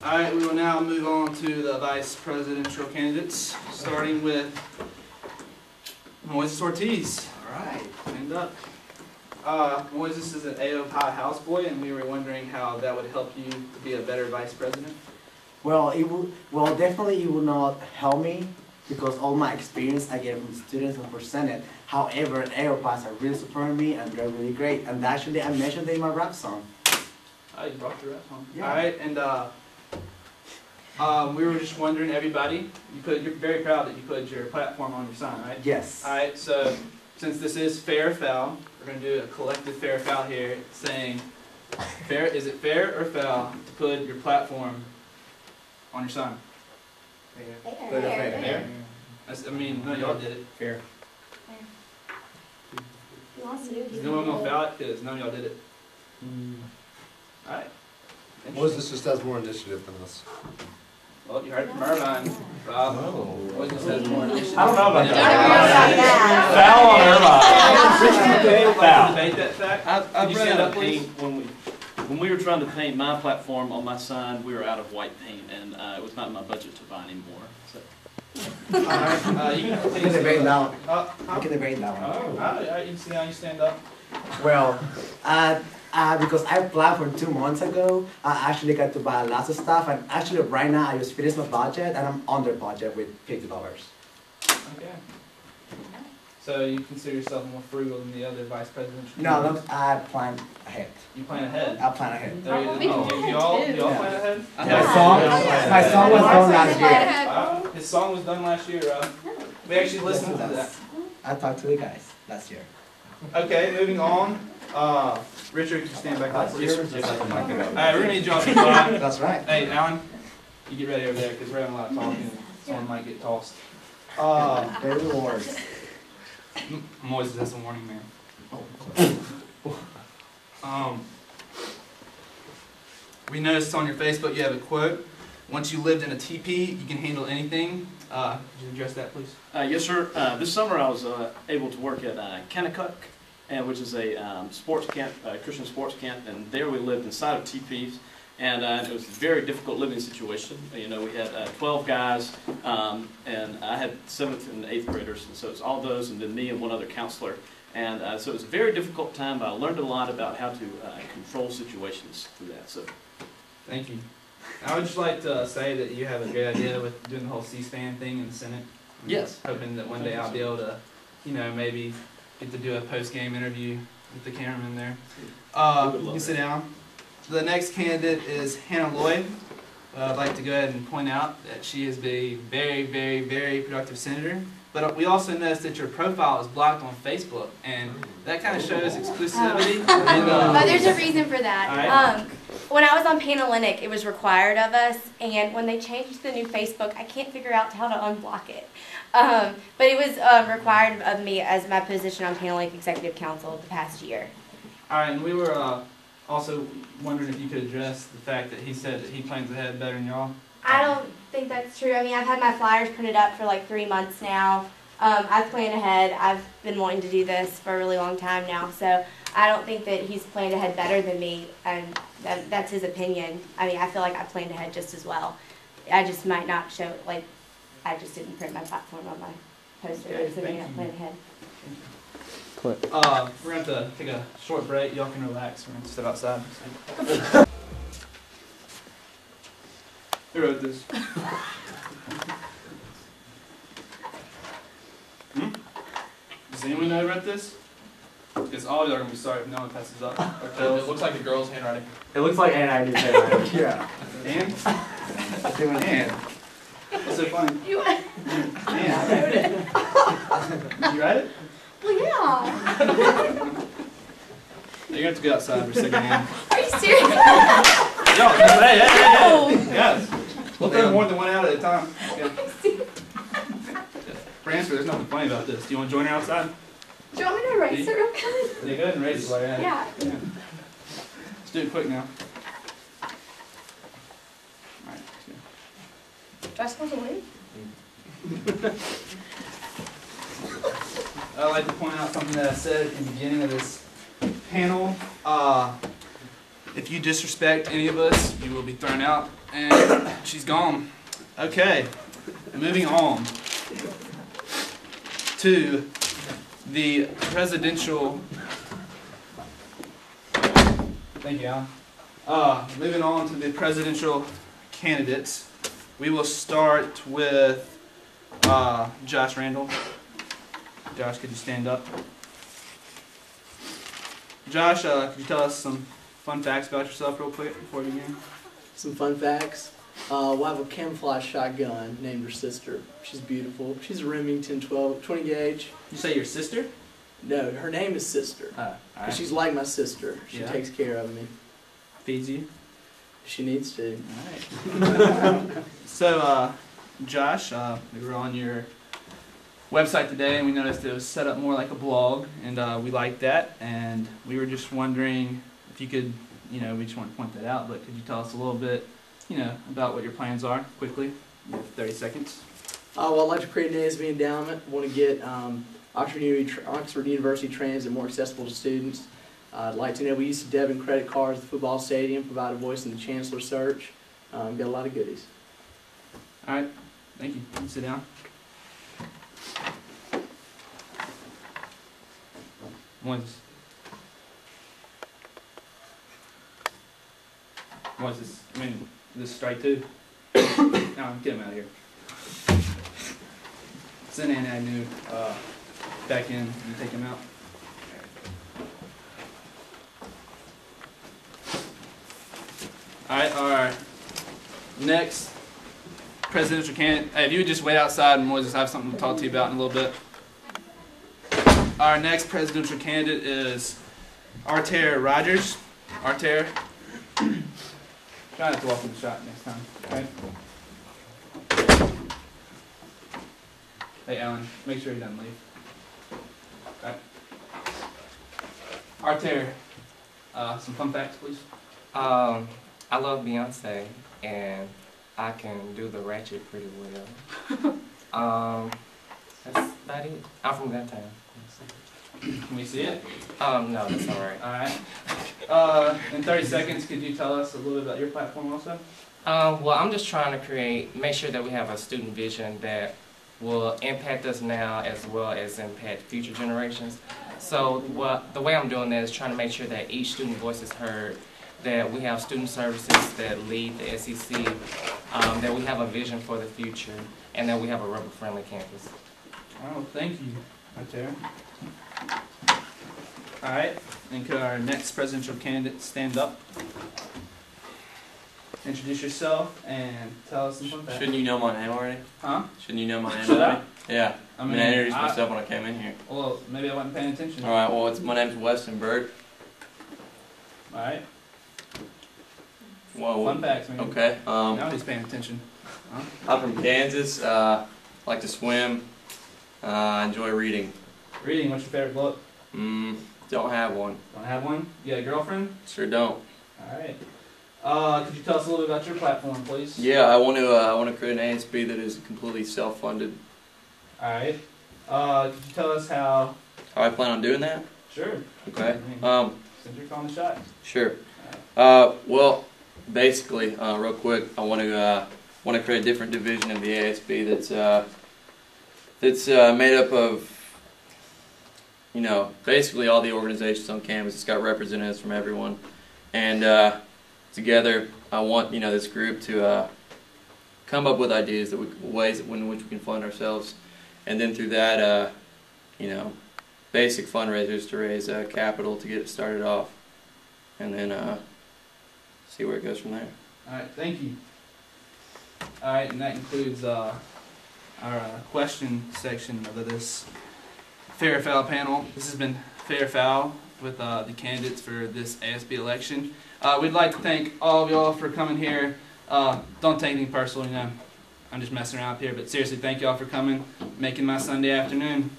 Alright, we will now move on to the vice presidential candidates, starting with Moises Ortiz. Alright. Hand up. Moises is an AOPI houseboy, and we were wondering how that would help you to be a better vice president. Well, definitely it will not help me because all my experience I get from students are presented. However, AOPIs are really supporting me and they're really great. And actually, I mentioned it in my rap song. Oh, you brought your rap song. Yeah. Alright, and we were just wondering, everybody, you're very proud that you put your platform on your sign, right? Yes. Alright, so since this is fair or foul, we're going to do a collective fair or foul here, saying, is it fair or foul to put your platform on your sign? Fair. Fair. I mean, no, y'all did it. Fair. He wants to do it. Is no one going to foul it? Because none of y'all did it. Alright. Moses just has more initiative than us. Well, you heard it from Irvine. Rob. Moses has more initiative. I don't know about that. Foul on Irvine. Debate that fact. I've Could you read stand a up, please? paint when we were trying to paint my platform on my sign. We were out of white paint, and it was not in my budget to buy anymore. So. Alright, you We can debate that one. huh? We can debate that one. Alright, you can see how you stand up. Well, because I applied for 2 months ago, I actually got to buy lots of stuff, and actually right now I just finished my budget, and I'm under budget with $50. Okay. So you consider yourself more frugal than the other vice presidential No, candidates? I plan ahead. You plan ahead. I plan ahead. There you We go. can You all too. plan ahead? My song was done last year. His song was done last year, Rob. We actually listened to that. I talked to the guys last year. Okay, moving on. Richard, can you stand back up, please? That's Alright, we're gonna need you off the spot. right. Hey, Alan, you get ready over there, because we're having a lot of talking, and someone might get tossed. Very words. Moises, that's a warning, man. We noticed on your Facebook you have a quote. Once you lived in a teepee, you can handle anything. Could you address that, please? Yes, sir. This summer I was able to work at Candiates, which is a sports camp, Christian sports camp, and there we lived inside of teepees. And it was a very difficult living situation. You know, we had 12 guys, and I had 7th and 8th graders, and so it's all those, and then me and one other counselor. And so it was a very difficult time, but I learned a lot about how to control situations through that. So, thank you. I would just like to say that you have a great idea with doing the whole C-SPAN thing in the Senate. I'm yes. hoping that one day I'll be able to, you know, maybe get to do a post-game interview with the cameraman there. You can sit down. The next candidate is Hannah Lloyd. I'd like to go ahead and point out that she is a very, very, very productive senator. But we also noticed that your profile is blocked on Facebook, and that kind of shows exclusivity. But there's a reason for that. Alright. When I was on Panhellenic, it was required of us, and when they changed the new Facebook, I can't figure out how to unblock it. But it was required of me as my position on Panhellenic Executive Council the past year. Alright, and we were also wondering if you could address the fact that he said that he plans ahead better than y'all. I don't think that's true. I mean, I've had my flyers printed up for like 3 months now. I've planned ahead. I've been wanting to do this for a really long time now, so I don't think that he's planned ahead better than me, and that's his opinion. I mean, I feel like I planned ahead just as well. I just might not show, like, I just didn't print my platform on my poster, Okay, so maybe I planned ahead. We're going to have to take a short break. Y'all can relax. We're going to step outside. Who wrote this? Does anyone know who wrote this? Because all of y'all are going to be sorry if no one passes up. It looks like a girl's handwriting. It looks like Anne handwriting. Yeah. Ann? Doing Anne. What's so funny? You Ann. wrote it. You write it? Well, yeah. You're going to have to go outside for a second, Ann. Are you serious? Yo, hey. No. Yes. We'll throw more than one out at a time. Okay. Transfer, there's nothing funny about this. Do you want to join her outside? Do you want me to erase it real quick? Yeah, go ahead and raise it while you're at it. Yeah. Let's do it quick now. Alright, Do I supposed to leave? I'd like to point out something that I said at the beginning of this panel. If you disrespect any of us, you will be thrown out, and she's gone. Okay, moving on to the presidential. Thank you, Alan. Moving on to the presidential candidates. We will start with Josh Randall. Josh, could you stand up? Josh, could you tell us some fun facts about yourself real quick before we begin? Some fun facts. We'll have a camouflage shotgun named her sister. She's beautiful. She's a Remington 20 gauge. You say your sister? No, her name is Sister. Alright. She's like my sister. She Yeah. takes care of me. Feeds you? She needs to. Alright. So, Josh, we were on your website today and we noticed it was set up more like a blog, and we liked that, and we were just wondering if you could, we just want to point that out, but could you tell us a little bit, about what your plans are, quickly? You have 30 seconds. Well, I'd like to create an ASB endowment. I want to get Oxford University transit more accessible to students. I'd like to enable use of debit and credit cards at the football stadium, provide a voice in the Chancellor search. Got a lot of goodies. Alright, thank you. You can sit down. What's this? I mean, this is strike two. No, get him out of here. Send Ann Agnew back in and take him out. Alright, our next presidential candidate. Hey, if you would just wait outside and we'll just have something to talk to you about in a little bit. Our next presidential candidate is Arter Rogers. Arter, try not to walk in the shot next time, right? Hey, Alan, make sure he doesn't leave. Right. Arter, some fun facts, please. I love Beyonce, and I can do the ratchet pretty well. That's about it. I'm from that town. Can we see it? No, that's alright. Alright. In 30 seconds, could you tell us a little bit about your platform also? Well, I'm just trying to make sure that we have a student vision that will impact us now as well as impact future generations. So the way I'm doing that is trying to make sure that each student voice is heard, that we have student services that lead the SEC, that we have a vision for the future, and that we have a rubber-friendly campus. Oh, thank you, Arter. Alright, and could our next presidential candidate stand up? Introduce yourself and tell us some fun facts. Shouldn't you know my name already? Huh? Shouldn't you know my name Should already? I? Yeah. I I mean, mean, I introduced myself when I came in here. Well, maybe I wasn't paying attention. Alright, well, my name's Weston Burt. Alright, Well, fun facts, man. okay. Now he's paying attention. Huh? I'm from Kansas. Like to swim. Enjoy reading. Reading, what's your favorite book? Don't have one. Don't have one? You got a girlfriend? Sure don't. Alright. Could you tell us a little bit about your platform, please? Yeah, I want to create an ASB that is completely self-funded. Alright. Could you tell us how... How I plan on doing that? Sure. Okay. Since you're calling the shot. Sure. Well, basically, real quick, I want to create a different division of the ASB that's made up of, basically all the organizations on campus. It's got representatives from everyone, and together, I want this group to come up with ideas ways in which we can fund ourselves, and then through that, basic fundraisers to raise capital to get it started off, and then see where it goes from there. Alright, thank you. Alright, and that includes our question section of this Fair or Foul panel. This has been Fair or Foul with the candidates for this ASB election. We'd like to thank all of y'all for coming here. Don't take anything personal, I'm just messing around up here, but seriously, thank y'all for coming, making my Sunday afternoon.